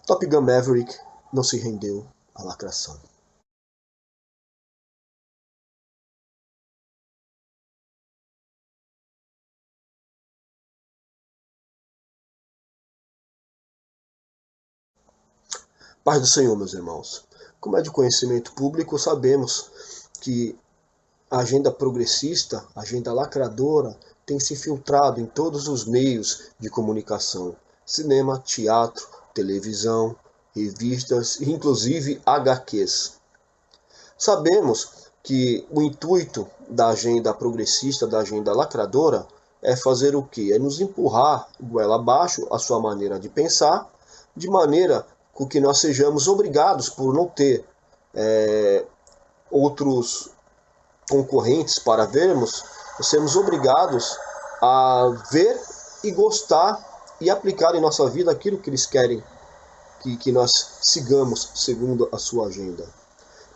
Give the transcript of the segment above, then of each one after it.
Top Gun Maverick não se rendeu à lacração. Paz do Senhor, meus irmãos. Como é de conhecimento público, sabemos que a agenda progressista, a agenda lacradora, tem se infiltrado em todos os meios de comunicação. Cinema, teatro, televisão, revistas e inclusive HQs. Sabemos que o intuito da agenda progressista, da agenda lacradora, é fazer o quê? É nos empurrar goela abaixo a sua maneira de pensar, de maneira com que nós sejamos obrigados, por não ter outros concorrentes para vermos, nós sermos obrigados a ver e gostar e aplicar em nossa vida aquilo que eles querem que nós sigamos segundo a sua agenda.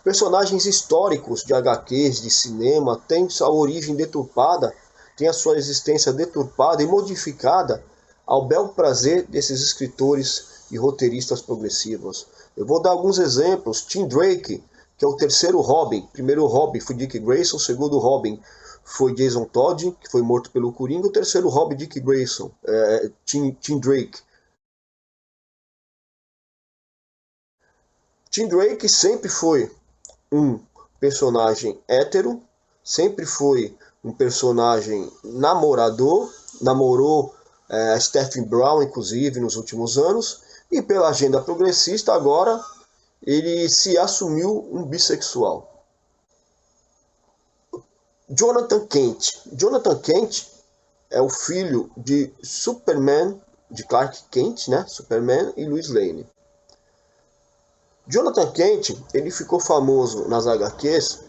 Personagens históricos de HQs, de cinema, têm sua origem deturpada, têm a sua existência deturpada e modificada ao bel prazer desses escritores e roteiristas progressivos. Eu vou dar alguns exemplos. Tim Drake, que é o terceiro Robin. Primeiro Robin foi Dick Grayson, o segundo Robin foi Jason Todd, que foi morto pelo Coringa, o terceiro Robin, Dick Grayson, Tim Drake. Tim Drake sempre foi um personagem hétero, sempre foi um personagem namorador, namorou Stephen Brown, inclusive, nos últimos anos, e pela agenda progressista, agora, ele se assumiu um bissexual. Jonathan Kent. Jonathan Kent é o filho de Superman, de Clark Kent, né? Superman e Lois Lane. Jonathan Kent, ele ficou famoso nas HQs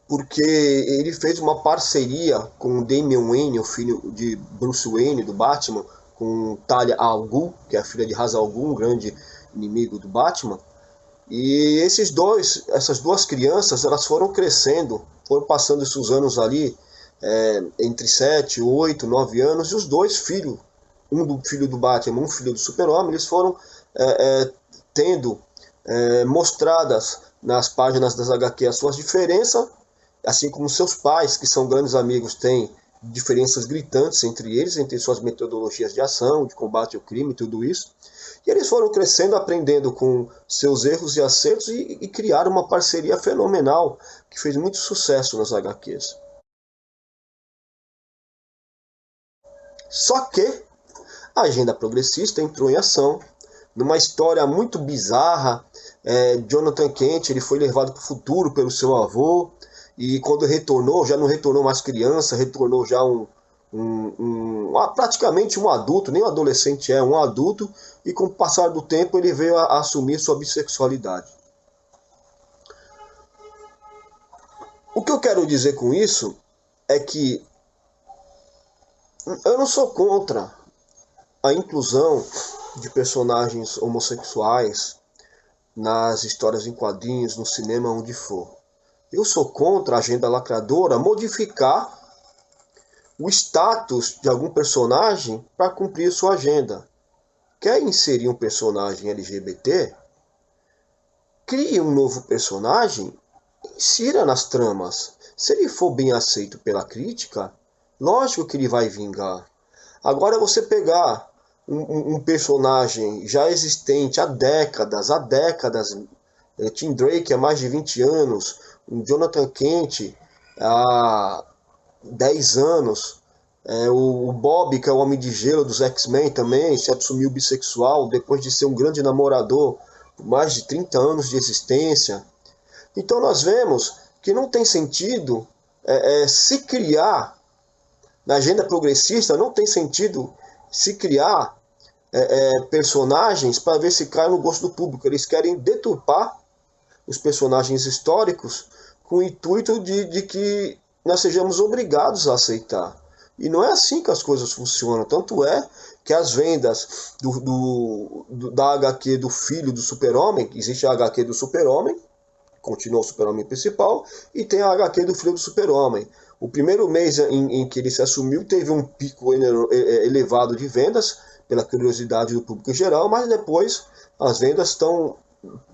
porque ele fez uma parceria com o Damian Wayne, o filho de Bruce Wayne, do Batman, com Talia al Ghul, que é a filha de Ra's al Ghul, um grande inimigo do Batman. E essas duas crianças, elas foram crescendo, foram passando esses anos ali, entre 7, 8, 9 anos, e os dois filhos, um do filho do Batman, um filho do Super-Homem, eles foram tendo mostradas nas páginas das HQ as suas diferenças, assim como seus pais, que são grandes amigos, têm diferenças gritantes entre eles, entre suas metodologias de ação, de combate ao crime, tudo isso. E eles foram crescendo, aprendendo com seus erros e acertos e criaram uma parceria fenomenal que fez muito sucesso nas HQs. Só que a agenda progressista entrou em ação numa história muito bizarra. Jonathan Kent, ele foi levado para o futuro pelo seu avô, e quando retornou, já não retornou mais criança, retornou já praticamente um adulto, nem um adolescente, um adulto, e com o passar do tempo ele veio a assumir sua bissexualidade. O que eu quero dizer com isso é que eu não sou contra a inclusão de personagens homossexuais nas histórias em quadrinhos, no cinema, onde for. Eu sou contra a agenda lacradora modificar o status de algum personagem para cumprir sua agenda. Quer inserir um personagem LGBT? Crie um novo personagem, insira nas tramas. Se ele for bem aceito pela crítica, lógico que ele vai vingar. Agora você pegar um personagem já existente há décadas, Tim Drake há mais de 20 anos, um Jonathan Kent há 10 anos, o Bob, que é o Homem de Gelo dos X-Men também, se assumiu bissexual depois de ser um grande namorador por mais de 30 anos de existência. Então nós vemos que não tem sentido se criar, na agenda progressista, não tem sentido se criar personagens para ver se cai no gosto do público. Eles querem deturpar os personagens históricos com o intuito de que nós sejamos obrigados a aceitar. E não é assim que as coisas funcionam. Tanto é que as vendas da HQ do filho do Super-Homem, existe a HQ do Super-Homem, continua o Super-Homem principal, e tem a HQ do filho do Super-Homem. O primeiro mês em que ele se assumiu teve um pico elevado de vendas, pela curiosidade do público em geral, mas depois as vendas estão,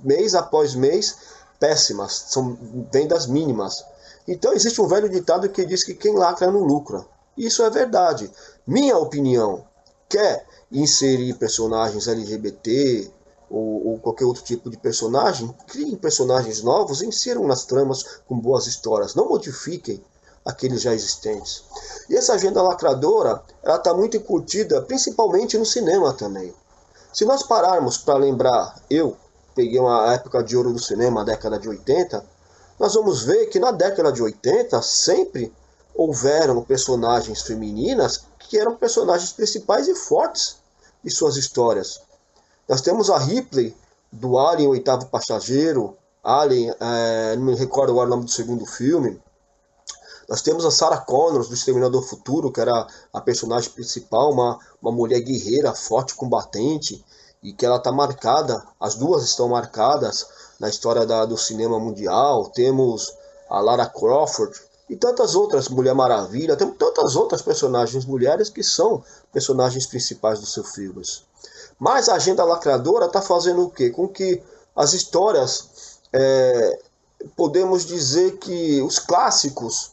mês após mês, péssimas, são vendas mínimas. Então existe um velho ditado que diz que quem lacra não lucra. Isso é verdade. Minha opinião, quer inserir personagens LGBT ou qualquer outro tipo de personagem, criem personagens novos e insiram nas tramas com boas histórias, não modifiquem aqueles já existentes. E essa agenda lacradora, ela está muito encurtida, principalmente no cinema também. Se nós pararmos para lembrar, eu peguei uma época de ouro do cinema, a década de 80, nós vamos ver que na década de 80 sempre houveram personagens femininas que eram personagens principais e fortes de suas histórias. Nós temos a Ripley, do Alien, o Oitavo Passageiro, Alien, não me recordo agora o nome do segundo filme. Nós temos a Sarah Connor, do Exterminador Futuro, que era a personagem principal, uma mulher guerreira, forte, combatente, e que ela está marcada, as duas estão marcadas na história do cinema mundial. Temos a Lara Croft e tantas outras, Mulher Maravilha, temos tantas outras personagens mulheres que são personagens principais dos seus filmes. Mas a agenda lacradora está fazendo o quê? Com que as histórias, podemos dizer que os clássicos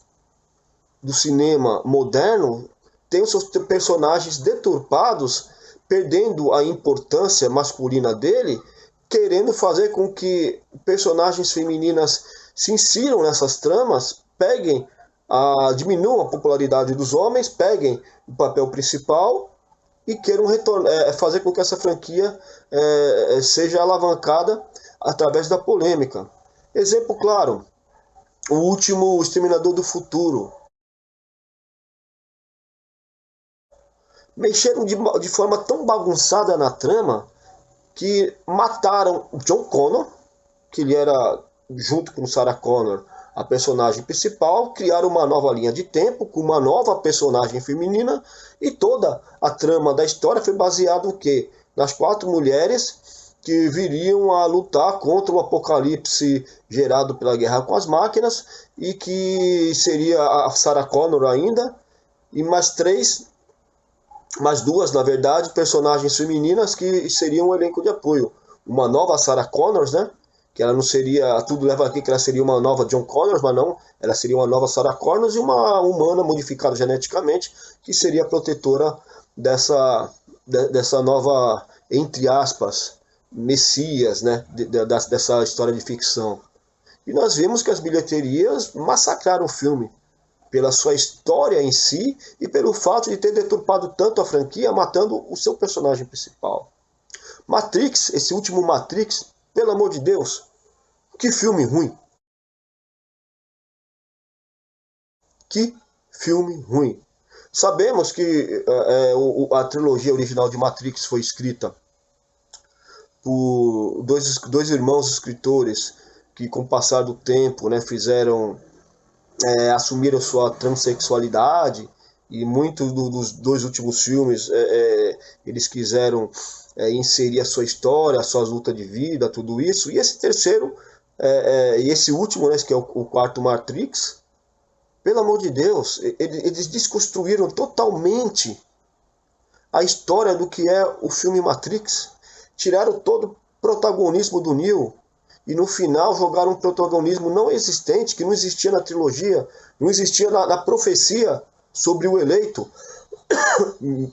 do cinema moderno têm os seus personagens deturpados, perdendo a importância masculina dele, querendo fazer com que personagens femininas se insiram nessas tramas, diminuam a popularidade dos homens, peguem o papel principal e queiram fazer com que essa franquia seja alavancada através da polêmica. Exemplo claro, o último Exterminador do Futuro. Mexeram de forma tão bagunçada na trama que mataram John Connor, que ele era, junto com Sarah Connor, a personagem principal, criaram uma nova linha de tempo, com uma nova personagem feminina, e toda a trama da história foi baseada no quê? Nas 4 mulheres que viriam a lutar contra o apocalipse gerado pela guerra com as máquinas, e que seria a Sarah Connor ainda, e mais 2, na verdade, personagens femininas que seriam um elenco de apoio. Uma nova Sarah Connor, né? Que ela não seria, tudo leva aqui que ela seria uma nova John Connor, mas não, ela seria uma nova Sarah Connor e uma humana modificada geneticamente, que seria a protetora dessa nova, entre aspas, Messias, né? Dessa história de ficção. E nós vimos que as bilheterias massacraram o filme, pela sua história em si e pelo fato de ter deturpado tanto a franquia, matando o seu personagem principal. Matrix, esse último Matrix, pelo amor de Deus, que filme ruim. Que filme ruim. Sabemos que a trilogia original de Matrix foi escrita por dois irmãos escritores que, com o passar do tempo, né, assumiram sua transexualidade, e muitos dos 2 últimos filmes eles quiseram inserir a sua história, a sua luta de vida, tudo isso. E esse terceiro, e esse último, né, que é o quarto Matrix, pelo amor de Deus, eles desconstruíram totalmente a história do que é o filme Matrix, tiraram todo o protagonismo do Neo, e no final jogaram um protagonismo não existente, que não existia na trilogia, não existia na profecia sobre o eleito,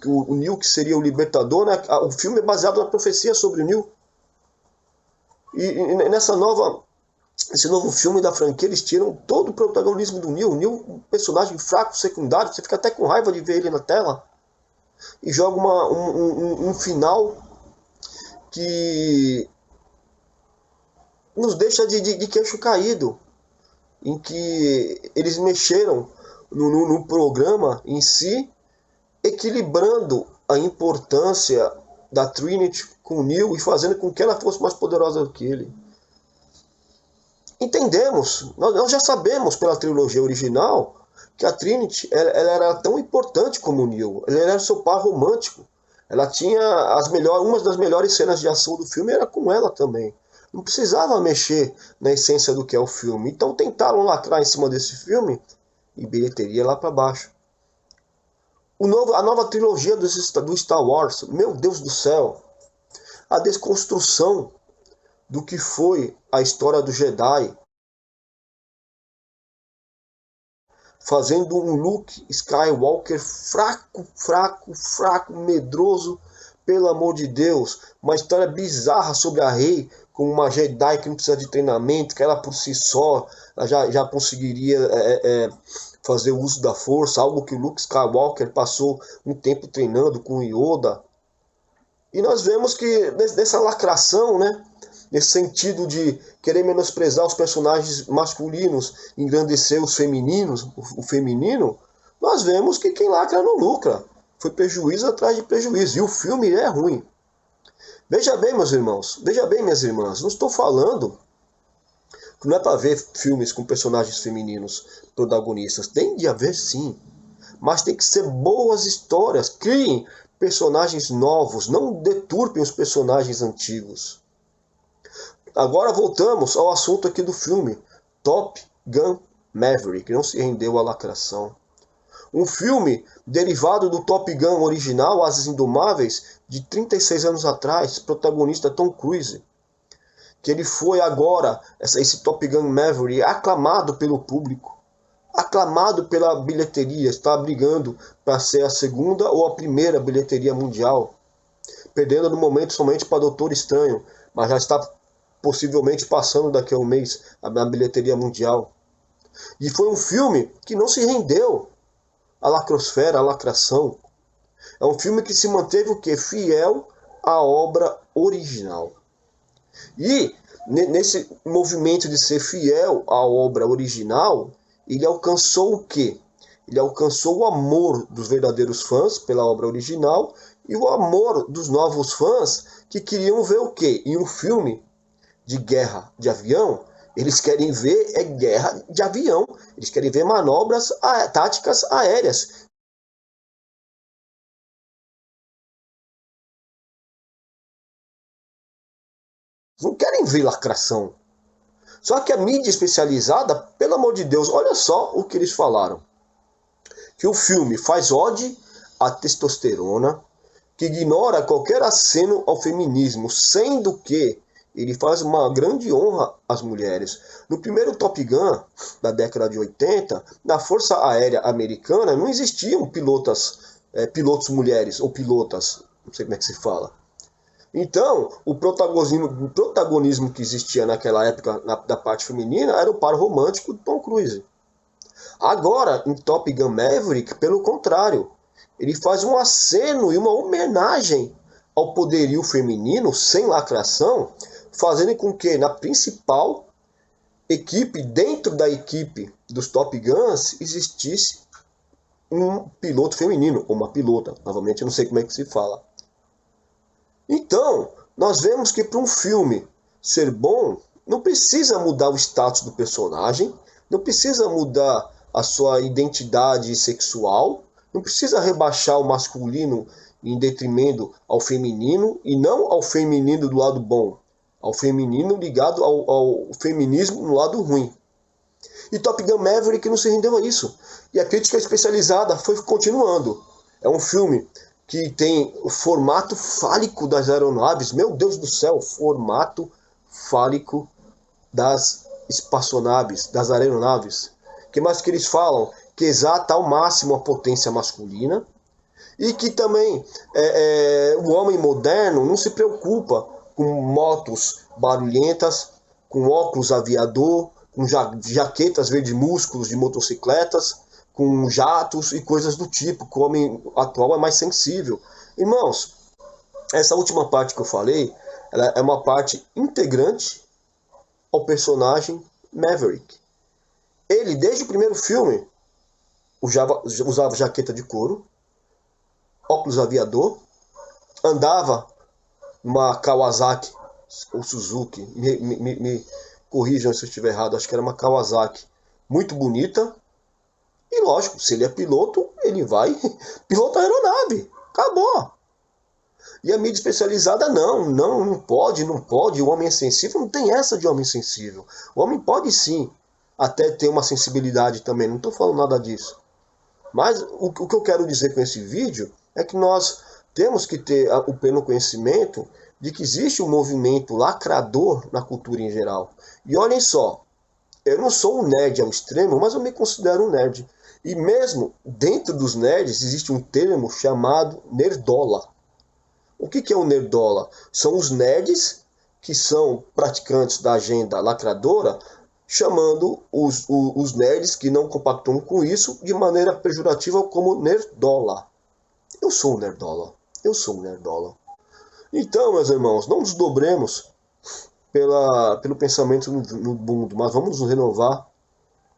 o Neo, que seria o libertador, né? O filme é baseado na profecia sobre o Neo. E esse novo filme da franquia, eles tiram todo o protagonismo do Neo. O Neo, um personagem fraco, secundário, você fica até com raiva de ver ele na tela, e joga um final que nos deixa de queixo caído, em que eles mexeram no programa em si, equilibrando a importância da Trinity com o Neo e fazendo com que ela fosse mais poderosa do que ele. Entendemos, nós já sabemos pela trilogia original que a Trinity ela era tão importante como o Neo, ela era seu par romântico, ela tinha uma das melhores cenas de ação do filme, era com ela também. Não precisava mexer na essência do que é o filme. Então tentaram lacrar em cima desse filme e bilheteria lá para baixo. A nova trilogia do Star Wars, meu Deus do céu, a desconstrução do que foi a história do Jedi, fazendo um Luke Skywalker fraco, medroso, pelo amor de Deus. Uma história bizarra sobre a Rey, como uma Jedi que não precisa de treinamento, que ela por si só ela já conseguiria fazer o uso da força, algo que o Luke Skywalker passou um tempo treinando com o Yoda. E nós vemos que nessa lacração, né, nesse sentido de querer menosprezar os personagens masculinos, engrandecer os femininos, o feminino, nós vemos que quem lacra não lucra. Foi prejuízo atrás de prejuízo. E o filme é ruim. Veja bem, meus irmãos, veja bem, minhas irmãs, não estou falando que não é para ver filmes com personagens femininos protagonistas. Tem de haver sim, mas tem que ser boas histórias. Criem personagens novos, não deturpem os personagens antigos. Agora voltamos ao assunto aqui do filme, Top Gun Maverick, que não se rendeu à lacração. Um filme derivado do Top Gun original, Asas Indomáveis, de 36 anos atrás, protagonista Tom Cruise. Que ele foi agora, esse Top Gun Maverick, aclamado pelo público, aclamado pela bilheteria, está brigando para ser a segunda ou a primeira bilheteria mundial, perdendo no momento somente para Doutor Estranho, mas já está possivelmente passando daqui a um mês a bilheteria mundial. E foi um filme que não se rendeu à lacrosfera, à lacração. É um filme que se manteve o quê? Fiel à obra original. E nesse movimento de ser fiel à obra original, ele alcançou o quê? Ele alcançou o amor dos verdadeiros fãs pela obra original e o amor dos novos fãs que queriam ver o quê? Em um filme de guerra de avião, eles querem ver guerra de avião. Eles querem ver manobras táticas aéreas. Não querem ver lacração. Só que a mídia especializada, pelo amor de Deus, olha só o que eles falaram. Que o filme faz ode à testosterona, que ignora qualquer aceno ao feminismo, sendo que ele faz uma grande honra às mulheres. No primeiro Top Gun, da década de 80, na Força Aérea Americana, não existiam pilotos mulheres, ou pilotas, não sei como é que se fala. Então, o protagonismo que existia naquela época da parte feminina era o par romântico de Tom Cruise. Agora, em Top Gun Maverick, pelo contrário, ele faz um aceno e uma homenagem ao poderio feminino, sem lacração, fazendo com que na principal equipe, dentro da equipe dos Top Guns, existisse um piloto feminino, ou uma pilota. Novamente, eu não sei como é que se fala. Então, nós vemos que para um filme ser bom, não precisa mudar o status do personagem, não precisa mudar a sua identidade sexual, não precisa rebaixar o masculino em detrimento ao feminino, e não ao feminino do lado bom, ao feminino ligado ao feminismo no lado ruim. E Top Gun Maverick não se rendeu a isso. E a crítica especializada foi continuando. É um filme que tem o formato fálico das aeronaves. Meu Deus do céu, formato fálico das espaçonaves, das aeronaves. O que mais que eles falam? Que exata ao máximo a potência masculina. E que também o homem moderno não se preocupa com motos barulhentas, com óculos aviador, com jaquetas verde músculos de motocicletas, com jatos e coisas do tipo, que o homem atual é mais sensível. Irmãos, essa última parte que eu falei, ela é uma parte integrante ao personagem Maverick. Ele, desde o primeiro filme, usava jaqueta de couro, óculos aviador, andava uma Kawasaki ou Suzuki, me corrijam se eu estiver errado, acho que era uma Kawasaki, muito bonita. E lógico, se ele é piloto, ele vai pilotar a aeronave. Acabou. E a mídia especializada não pode, o homem é sensível, não tem essa de homem sensível. O homem pode sim, até ter uma sensibilidade também, não estou falando nada disso. Mas o que eu quero dizer com esse vídeo é que nós temos que ter o pleno conhecimento de que existe um movimento lacrador na cultura em geral. E olhem só, eu não sou um nerd ao extremo, mas eu me considero um nerd. E mesmo dentro dos nerds existe um termo chamado nerdola. O que é o nerdola? São os nerds que são praticantes da agenda lacradora, chamando os nerds que não compactuam com isso de maneira pejorativa como nerdola. Eu sou um nerdola. Eu sou um nerdola. Então, meus irmãos, não nos dobremos pelo pensamento no mundo, mas vamos nos renovar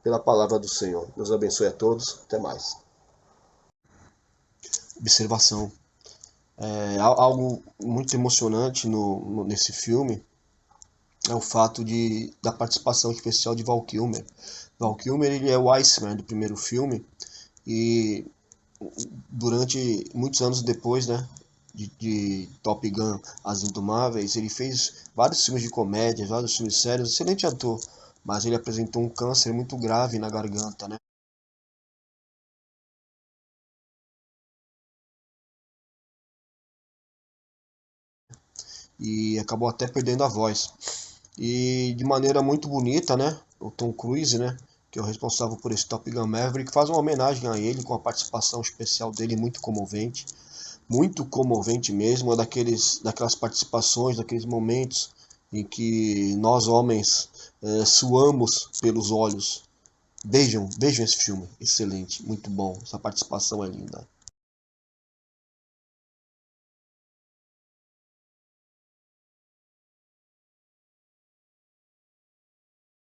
pela palavra do Senhor. Deus abençoe a todos. Até mais. Observação. Algo muito emocionante nesse filme é o fato da participação especial de Val Kilmer. Val Kilmer, ele é o Iceman do primeiro filme, e durante muitos anos depois, né, de Top Gun, As Indomáveis, ele fez vários filmes de comédia, vários filmes sérios, excelente ator, mas ele apresentou um câncer muito grave na garganta, né? E acabou até perdendo a voz. E de maneira muito bonita, né? O Tom Cruise, né? Que é o responsável por esse Top Gun Maverick, faz uma homenagem a ele com a participação especial dele muito comovente mesmo, é daquelas participações, daqueles momentos em que nós homens suamos pelos olhos. Vejam esse filme, excelente, muito bom, essa participação é linda.